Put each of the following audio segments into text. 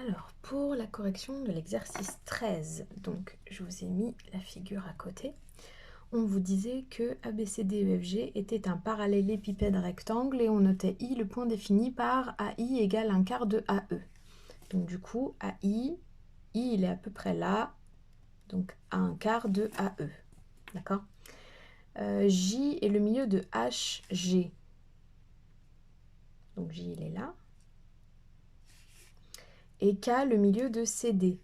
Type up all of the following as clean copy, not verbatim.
Alors, pour la correction de l'exercice 13, donc je vous ai mis la figure à côté. On vous disait que ABCDEFG était un parallélépipède rectangle et on notait I le point défini par AI égale un quart de AE. Donc du coup, AI, I il est à peu près là, donc à un quart de AE. D'accord? J est le milieu de HG. Donc J il est là. Et K le milieu de CD.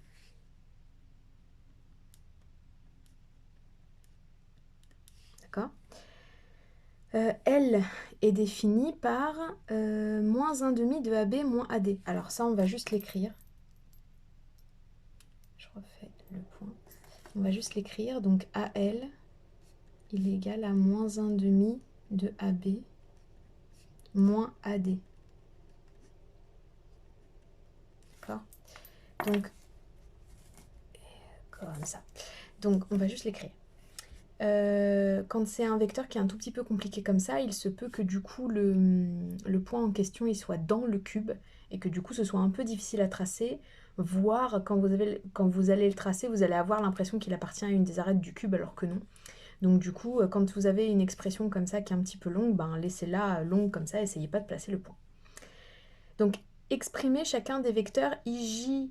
D'accord? L est défini par moins 1/2 de AB moins AD. Alors ça, on va juste l'écrire. Je refais le point. On va juste l'écrire. Donc AL, il est égal à moins 1/2 de AB moins AD. D'accord? Donc, comme ça. Donc, on va juste l'écrire. Quand c'est un vecteur qui est un tout petit peu compliqué comme ça, il se peut que du coup le point en question il soit dans le cube et que du coup ce soit un peu difficile à tracer, voire quand vous allez le tracer, vous allez avoir l'impression qu'il appartient à une des arêtes du cube alors que non. Donc du coup, quand vous avez une expression comme ça qui est un petit peu longue, ben laissez-la longue comme ça, essayez pas de placer le point. Donc exprimez chacun des vecteurs IJ,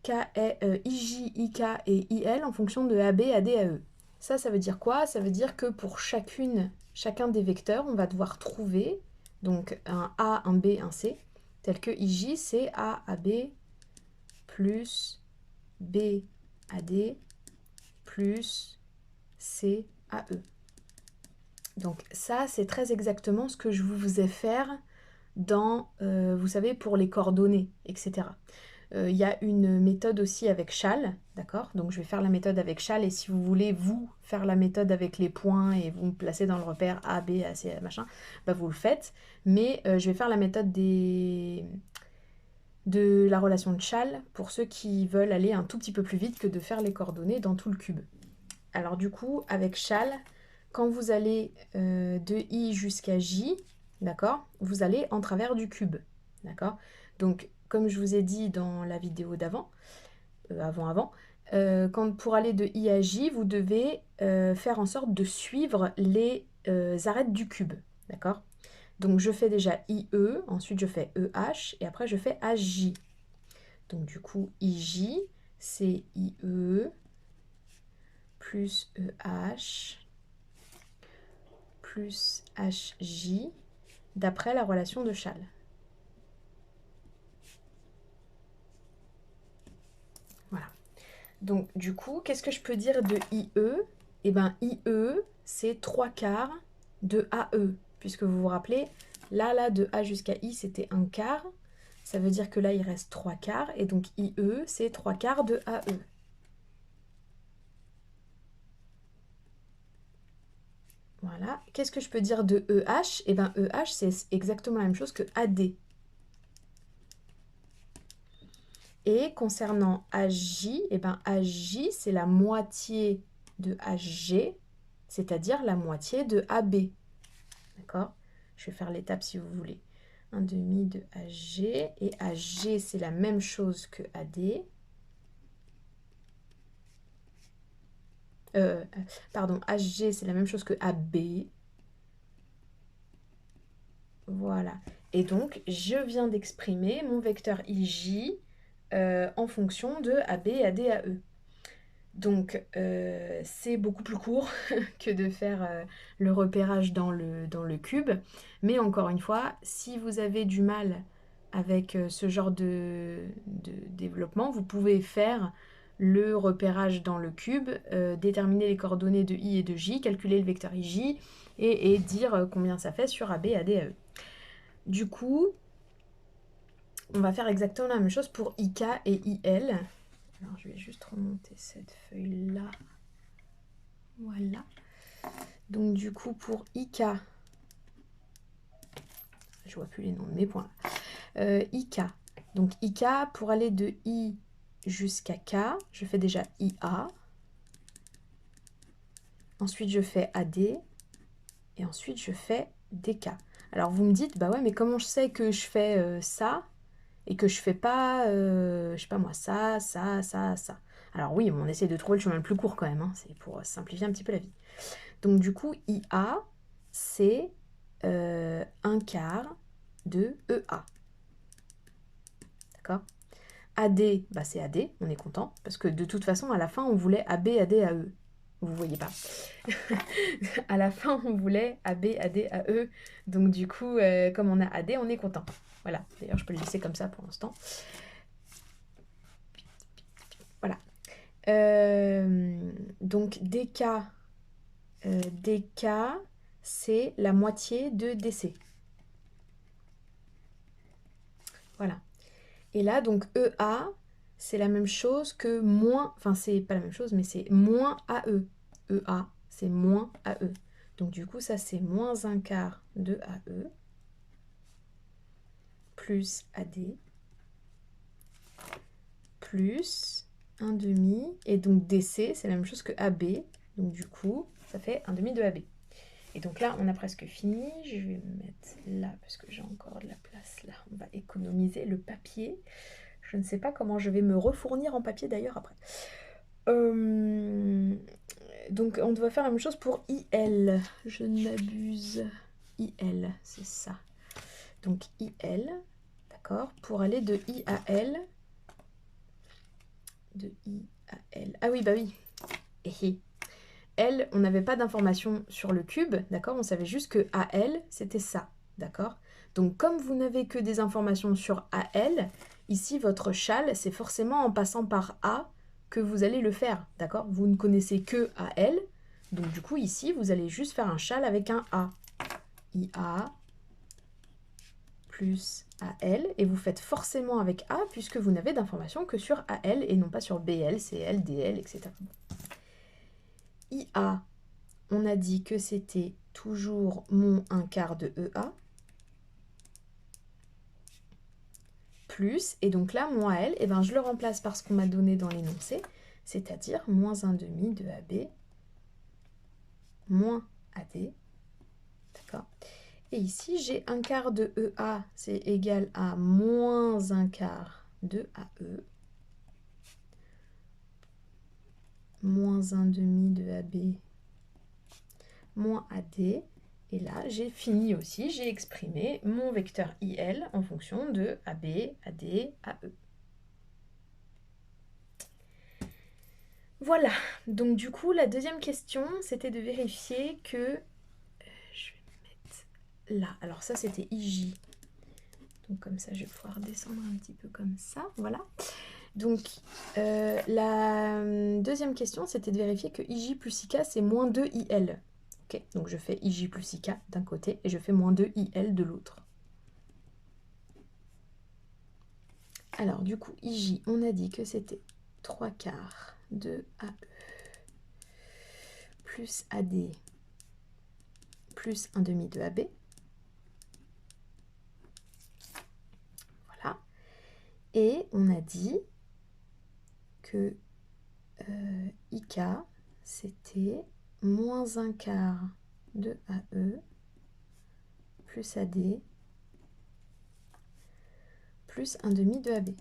IK et IL en fonction de AB, AD, AE. Ça veut dire quoi? Ça veut dire que pour chacun des vecteurs, on va devoir trouver donc un A, un B, un C, tel que IJ, c'est A, AB, plus B, AD, plus C, AE. Donc ça, c'est très exactement ce que je vous faisais faire dans, vous savez, pour les coordonnées, etc. Il y a une méthode aussi avec Chal, d'accord? Donc je vais faire la méthode avec Chal et si vous voulez, vous, faire la méthode avec les points et vous me placez dans le repère A, B, A, C, machin, bah vous le faites. Mais je vais faire la méthode de la relation de Chal pour ceux qui veulent aller un tout petit peu plus vite que de faire les coordonnées dans tout le cube. Alors du coup, avec Chal, quand vous allez de I jusqu'à J, d'accord, vous allez en travers du cube, d'accord? Donc, comme je vous ai dit dans la vidéo d'avant, pour aller de I à J, vous devez faire en sorte de suivre les arêtes du cube, d'accord? Donc, je fais déjà IE, ensuite je fais EH, et après je fais AJ. Donc, du coup, IJ, c'est IE, plus EH, plus HJ, d'après la relation de Chal. Voilà. Donc, du coup, qu'est-ce que je peux dire de IE? Eh bien, IE, c'est 3/4 de AE. Puisque vous vous rappelez, là, de A jusqu'à I, c'était 1/4. Ça veut dire que là, il reste 3/4. Et donc, IE, c'est 3/4 de AE. Voilà. Qu'est-ce que je peux dire de EH? Eh bien, EH, c'est exactement la même chose que AD. Et concernant AJ, eh ben AJ, c'est la moitié de HG, c'est-à-dire la moitié de AB. D'accord? Je vais faire l'étape si vous voulez. 1/2 de HG. Et HG, c'est la même chose que AD. Pardon, HG, c'est la même chose que AB. Voilà. Et donc, je viens d'exprimer mon vecteur IJ en fonction de AB, AD, AE. Donc, c'est beaucoup plus court que de faire le repérage dans le cube. Mais encore une fois, si vous avez du mal avec ce genre de développement, vous pouvez faire le repérage dans le cube, déterminer les coordonnées de I et de J, calculer le vecteur IJ et dire combien ça fait sur AB, AD, AE. Du coup, on va faire exactement la même chose pour IK et IL. Alors, je vais juste remonter cette feuille-là. Voilà. Donc, du coup, pour IK, je vois plus les noms de mes points. IK. Donc, IK, pour aller de I jusqu'à K, je fais déjà IA. Ensuite, je fais AD. Et ensuite, je fais DK. Alors, vous me dites, bah ouais, mais comment je sais que je fais ça? et que je fais pas, je sais pas moi, ça. Alors oui, on essaie de trouver le chemin le plus court quand même, hein, c'est pour simplifier un petit peu la vie. Donc du coup, IA, c'est 1/4 de EA. D'accord? AD, bah c'est AD, on est content, parce que de toute façon, à la fin, on voulait AB, AD, AE. Vous voyez pas. À la fin, on voulait AB, AD, AE. Donc du coup, comme on a AD, on est content. Voilà, d'ailleurs, je peux le laisser comme ça pour l'instant. Voilà. Donc DK, c'est la moitié de DC. Voilà. Et là, donc EA, c'est la même chose que moins, enfin c'est pas la même chose, mais c'est moins AE. EA, c'est moins AE. Donc du coup, ça c'est moins 1/4 de AE plus AD plus 1/2. Et donc DC, c'est la même chose que AB. Donc du coup, ça fait 1/2 de AB. Et donc là, on a presque fini. Je vais me mettre là parce que j'ai encore de la place là. On va économiser le papier. Je ne sais pas comment je vais me refournir en papier d'ailleurs après. Donc on doit faire la même chose pour IL. Je n'abuse. IL, c'est ça. Donc IL, d'accord. Pour aller de I à L. De I à L. Ah oui, bah oui. L, on n'avait pas d'informations sur le cube, d'accord. On savait juste que AL, c'était ça, d'accord. Donc comme vous n'avez que des informations sur AL, ici votre châle, c'est forcément en passant par A que vous allez le faire, d'accord. Vous ne connaissez que AL, donc du coup ici, vous allez juste faire un châle avec un A. IA plus AL, et vous faites forcément avec A, puisque vous n'avez d'informations que sur AL, et non pas sur BL, CL, DL, etc. IA, on a dit que c'était toujours mon 1/4 de EA, plus, et donc là, mon AL, eh ben, je le remplace par ce qu'on m'a donné dans l'énoncé, c'est-à-dire moins 1/2 de AB, moins AD, d'accord. Et ici, j'ai 1/4 de EA, c'est égal à moins 1/4 de AE, moins 1/2 de AB, moins AD, et là, j'ai fini aussi, j'ai exprimé mon vecteur IL en fonction de AB, AD, AE. Voilà, donc du coup, la deuxième question, c'était de vérifier que... je vais me mettre là. Alors ça, c'était IJ. Donc comme ça, je vais pouvoir descendre un petit peu comme ça, voilà. Donc, la deuxième question, c'était de vérifier que IJ plus IK, c'est moins 2 IL. Ok, donc je fais IJ plus IK d'un côté et je fais moins 2 IL de l'autre. Alors, du coup, IJ, on a dit que c'était 3/4 de AE plus AD plus 1/2 de AB. Voilà. Et on a dit que IK, c'était moins 1/4 de AE plus AD plus 1/2 de AB.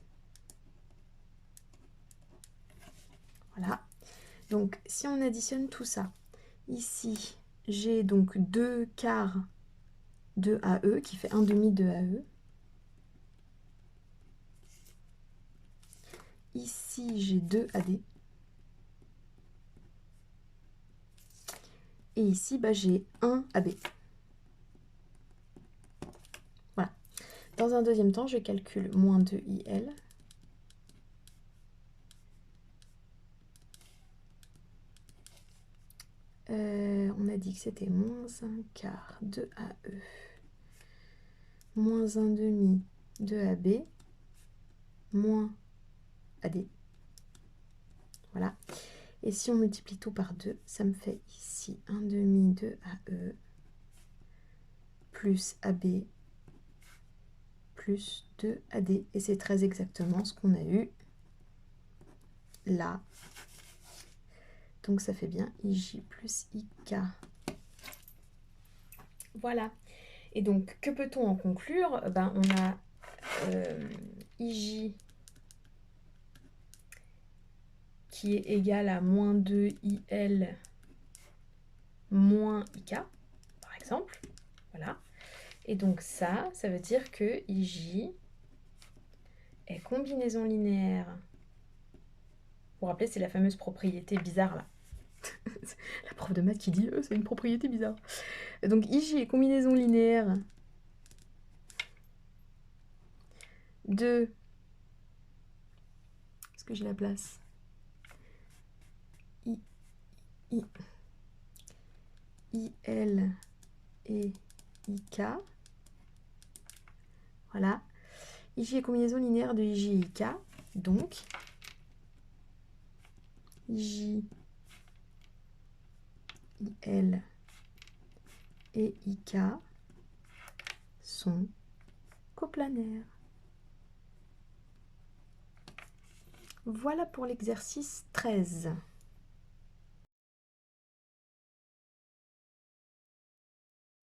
Voilà. Donc, si on additionne tout ça, ici, j'ai donc 2/4 de AE qui fait 1/2 de AE. Ici, j'ai 2 AD. Et ici, bah, j'ai 1 AB. Voilà. Dans un deuxième temps, je calcule moins 2 IL. On a dit que c'était moins 1/4 de AE, moins 1/2 de AB, moins AD. Voilà. Et si on multiplie tout par 2, ça me fait ici 1/2 de AE plus AB plus 2 AD. Et c'est très exactement ce qu'on a eu là. Donc ça fait bien IJ plus IK. Voilà. Et donc, que peut-on en conclure? Ben, on a IJ qui est égal à moins 2 IL moins IK, par exemple. Voilà. Et donc ça veut dire que IJ est combinaison linéaire. Vous vous rappelez, c'est la fameuse propriété bizarre là. La prof de maths qui dit c'est une propriété bizarre. Donc IJ est combinaison linéaire de... Est-ce que j'ai la place? IL et IK. Voilà. IJ est combinaison linéaire de IJ et IK. Donc, IJ, IL et IK sont coplanaires. Voilà pour l'exercice 13.